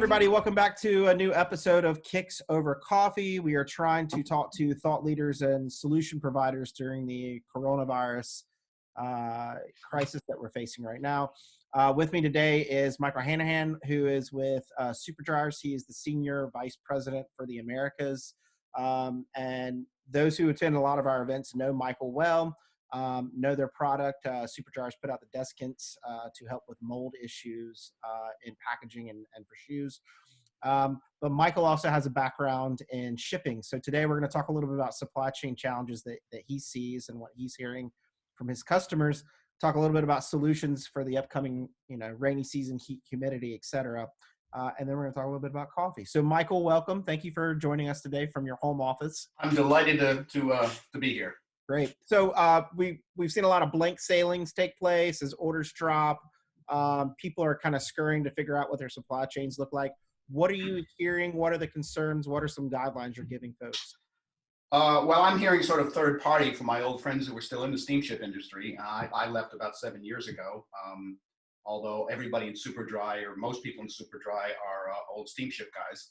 everybody. Welcome back to a new episode of Kicks Over Coffee. We are trying to talk to thought leaders and solution providers during the coronavirus crisis that we're facing right now. With me today is Michael Hanrahan, who is with Super Dryers. He is the Senior Vice President for the Americas. And those who attend a lot of our events know Michael well, know their product. Super Dryers put out the desiccants to help with mold issues in packaging and for shoes. But Michael also has a background in shipping. So today we're going to talk a little bit about supply chain challenges that he sees and what he's hearing from his customers. Talk a little bit about solutions for the upcoming, rainy season, heat, humidity, et cetera. And then we're going to talk a little bit about coffee. So Michael, welcome. Thank you for joining us today from your home office. I'm delighted to be here. Great. So we've seen a lot of blank sailings take place as orders drop. People are kind of scurrying to figure out what their supply chains look like. What are you hearing? What are the concerns? What are some guidelines you're giving folks? Well, I'm hearing sort of third party from my old friends who were still in the steamship industry. I left about 7 years ago, although everybody in SuperDry, or most people in SuperDry, are old steamship guys.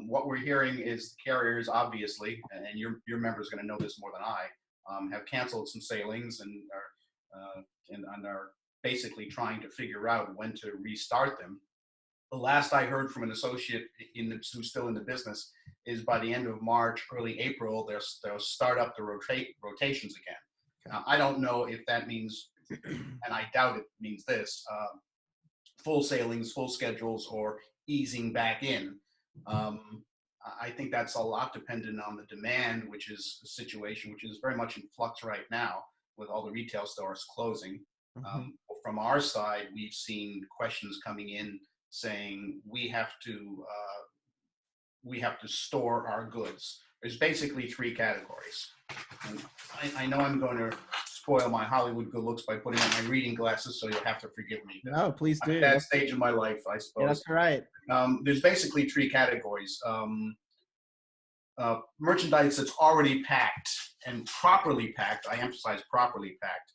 What we're hearing is the carriers, obviously, and your members are going to know this more than I, have canceled some sailings and are basically trying to figure out when to restart them. The last I heard from an associate who's still in the business is by the end of March, early April, they'll start up the rotations again. Now, I don't know if that means, and I doubt it means this, full sailings, full schedules, or easing back in. I think that's a lot dependent on the demand, which is a situation which is very much in flux right now with all the retail stores closing. Mm-hmm. From our side, we've seen questions coming in saying we have to store our goods. There's basically three categories. And I know I'm going to spoil my Hollywood good looks by putting on my reading glasses, so you'll have to forgive me. No, please do. At that stage in my life, I suppose. Yeah, that's right. There's basically three categories. Merchandise that's already packed and properly packed, I emphasize properly packed,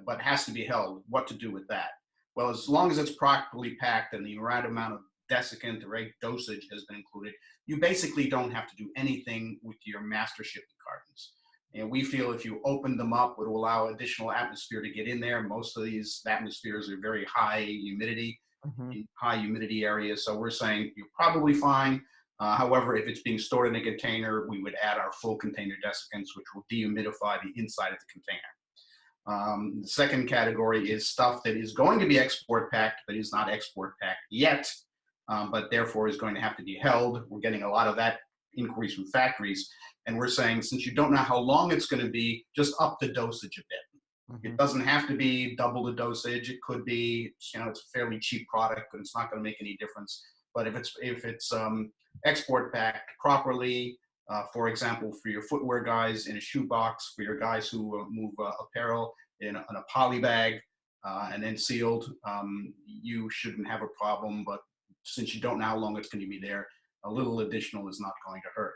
but has to be held. What to do with that? Well, as long as it's properly packed and the right amount of desiccant, the right dosage has been included, you basically don't have to do anything with your master shipping cartons. And we feel if you open them up, it will allow additional atmosphere to get in there. Most of these atmospheres are very high humidity, high humidity areas. So we're saying you're probably fine. However, if it's being stored in a container, we would add our full container desiccants, which will dehumidify the inside of the container. The second category is stuff that is going to be export packed, but is not export packed yet, but therefore is going to have to be held. We're getting a lot of that inquiries from factories. And we're saying, since you don't know how long it's going to be, just up the dosage a bit. Mm-hmm. It doesn't have to be double the dosage. It could be, it's a fairly cheap product, but it's not going to make any difference. But if it's export packed properly, for example, for your footwear guys in a shoebox, for your guys who move apparel in a poly bag and then sealed, you shouldn't have a problem. But since you don't know how long it's going to be there, a little additional is not going to hurt.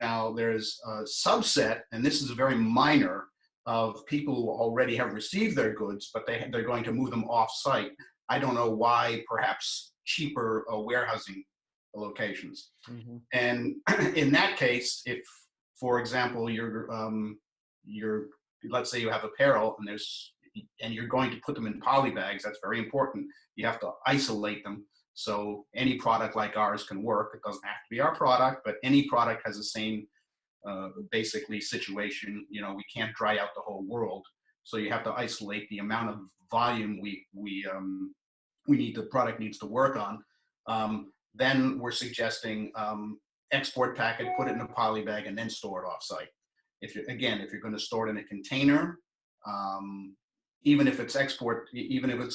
Now, there's a subset, and this is very minor, of people who already have received their goods, but they're going to move them off-site. I don't know why, perhaps cheaper warehousing locations. Mm-hmm. And in that case, if, for example, let's say you have apparel and you're going to put them in poly bags, that's very important. You have to isolate them. So any product like ours can work. It doesn't have to be our product, but any product has the same basically situation. We can't dry out the whole world. So you have to isolate the amount of volume the product needs to work on. Then we're suggesting export pack it, put it in a poly bag, and then store it off-site. If you're going to store it in a container, even if it's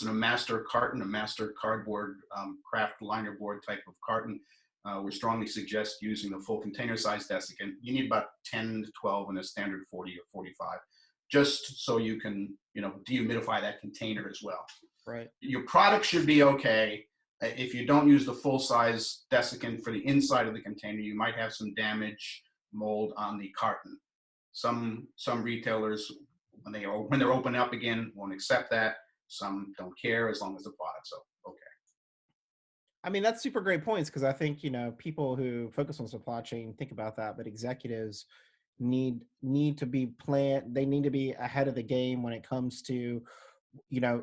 in a master carton, a master cardboard, craft liner board type of carton, we strongly suggest using the full container size desiccant. You need about 10 to 12 in a standard 40 or 45, just so you can, dehumidify that container as well. Right. Your product should be okay. If you don't use the full-size desiccant for the inside of the container, you might have some damage, mold on the carton. Some retailers, when they're open up again, won't accept that. Some don't care as long as the product's okay. I mean, that's super great points because I think, people who focus on supply chain think about that, but executives need to be they need to be ahead of the game when it comes to,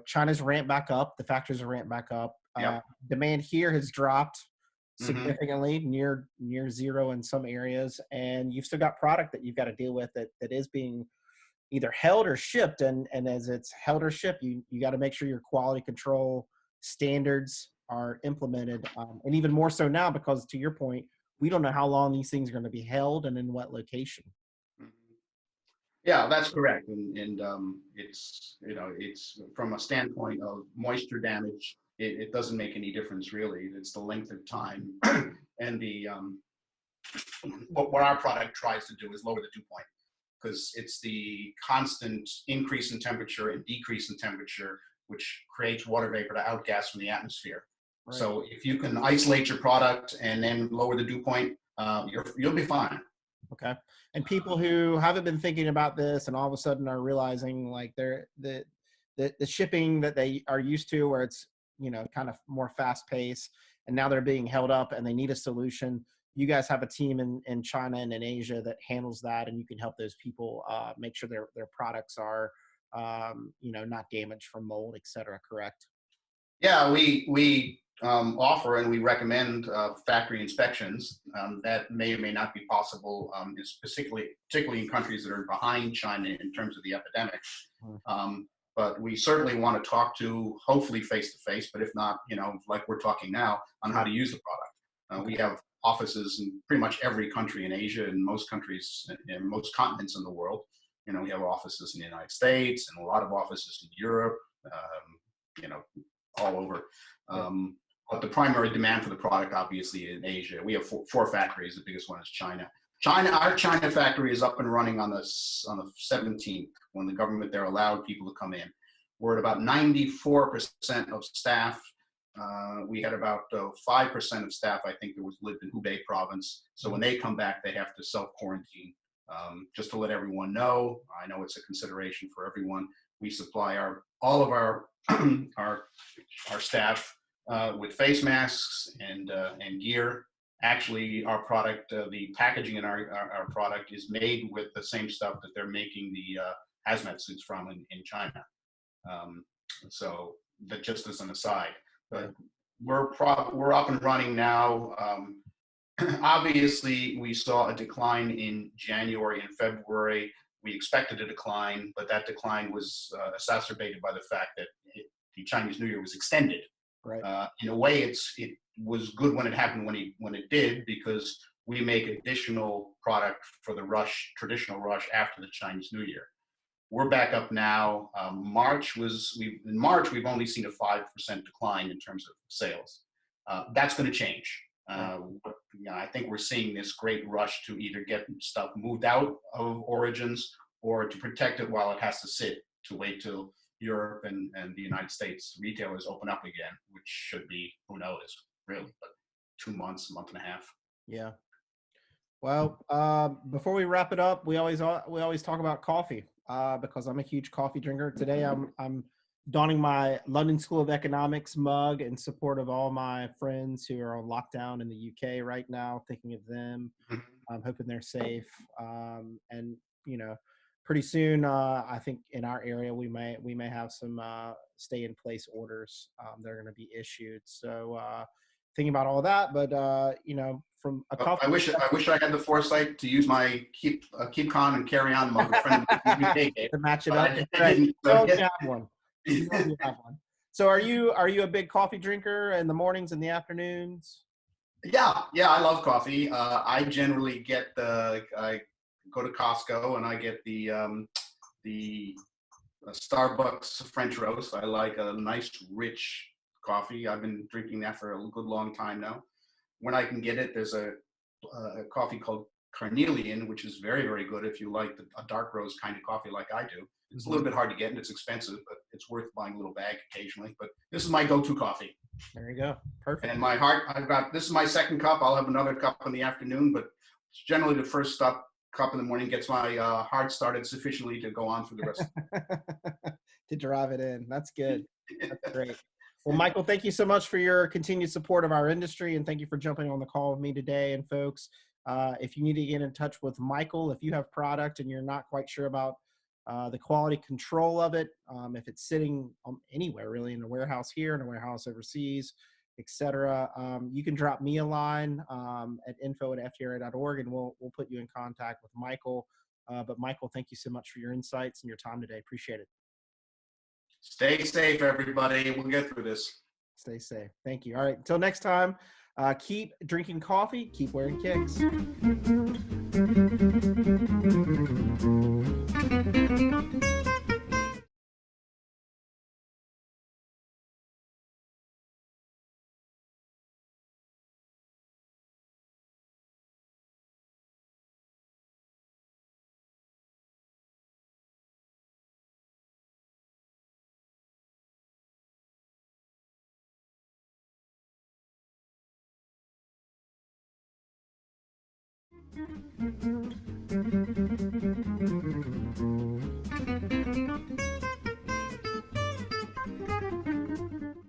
China's ramped back up, the factories are ramped back up. Yep. Demand here has dropped Hmm. significantly, near zero in some areas, and you've still got product that you've got to deal with that is being either held or shipped, and as it's held or shipped, you got to make sure your quality control standards are implemented, and even more so now because, to your point, we don't know how long these things are going to be held and in what location. Yeah, that's correct. And it's, it's from a standpoint of moisture damage, it doesn't make any difference really. It's the length of time and what our product tries to do is lower the dew point because it's the constant increase in temperature and decrease in temperature which creates water vapor to outgas from the atmosphere. Right. So if you can isolate your product and then lower the dew point, you'll be fine. Okay. And people who haven't been thinking about this and all of a sudden are realizing like the shipping that they are used to, where it's, kind of more fast paced, and now they're being held up and they need a solution. You guys have a team in China and in Asia that handles that, and you can help those people make sure their products are, not damaged from mold, et cetera. Correct? Yeah, we offer and we recommend factory inspections. That may or may not be possible, particularly in countries that are behind China in terms of the epidemic. Mm. But we certainly want to talk to, hopefully face to face, but if not, like we're talking now, on how to use the product. We Okay. have offices in pretty much every country in Asia and most countries in most continents in the world. We have offices in the United States and a lot of offices in Europe. You know, all over. Yeah. But the primary demand for the product, obviously, in Asia. We have four factories. The biggest one is China. Our China factory is up and running on the 17th when the government there allowed people to come in. We're at about 94% of staff. We had about 5% of staff, I think, that lived in Hubei province. So when they come back, they have to self quarantine. Just to let everyone know, I know it's a consideration for everyone. We supply all of our our staff with face masks and gear. Actually, our product, the packaging in our product is made with the same stuff that they're making the hazmat suits from in China. Um, so that just as an aside, Yeah. but we're up and running now. Obviously, we saw a decline in January and February. We expected a decline, but that decline was exacerbated by the fact that the Chinese New Year was extended. Right. In a way, it was good when it happened when it did because we make additional product for the traditional rush after the Chinese New Year. We're back up now. In March we've only seen a 5% decline in terms of sales. That's going to change. Right. I think we're seeing this great rush to either get stuff moved out of origins or to protect it while it has to sit to wait till Europe and the United States retailers open up again, which should be, who knows, really, but 2 months, a month and a half. Yeah. Well, before we wrap it up, we always talk about coffee, because I'm a huge coffee drinker. Today, I'm donning my London School of Economics mug in support of all my friends who are on lockdown in the UK right now. Thinking of them, I'm hoping they're safe. And pretty soon, I think in our area we may have some stay in place orders that are going to be issued. So thinking about all that, but from a Well, coffee I wish I had the foresight to use my keep calm and carry on mug a friend of the UK gave, to match it but up, I right? didn't. You So, only have one. You only have one. So are you a big coffee drinker in the mornings and the afternoons? yeah, I love coffee. I generally I go to Costco and I get the Starbucks French roast. I like a nice rich coffee. I've been drinking that for a good long time now. When I can get it, there's a coffee called Carnelian, which is very, very good if you like a dark roast kind of coffee like I do. It's a Mhm. little bit hard to get and it's expensive, but it's worth buying a little bag occasionally. But this is my go-to coffee. There you go. Perfect. And this is my second cup. I'll have another cup in the afternoon, but generally the first cup in the morning gets my heart started sufficiently to go on through the rest. To drive it in. That's good. That's great. Well, Michael, thank you so much for your continued support of our industry, and thank you for jumping on the call with me today. And folks, if you need to get in touch with Michael, if you have product and you're not quite sure about the quality control of it, if it's sitting anywhere really, in a warehouse here, in a warehouse overseas, etc., you can drop me a line at info@ftra.org, and we'll put you in contact with Michael. But Michael, thank you so much for your insights and your time today. Appreciate it. Stay safe, everybody. We'll get through this. Stay safe. Thank you. All right. Until next time, keep drinking coffee, keep wearing kicks.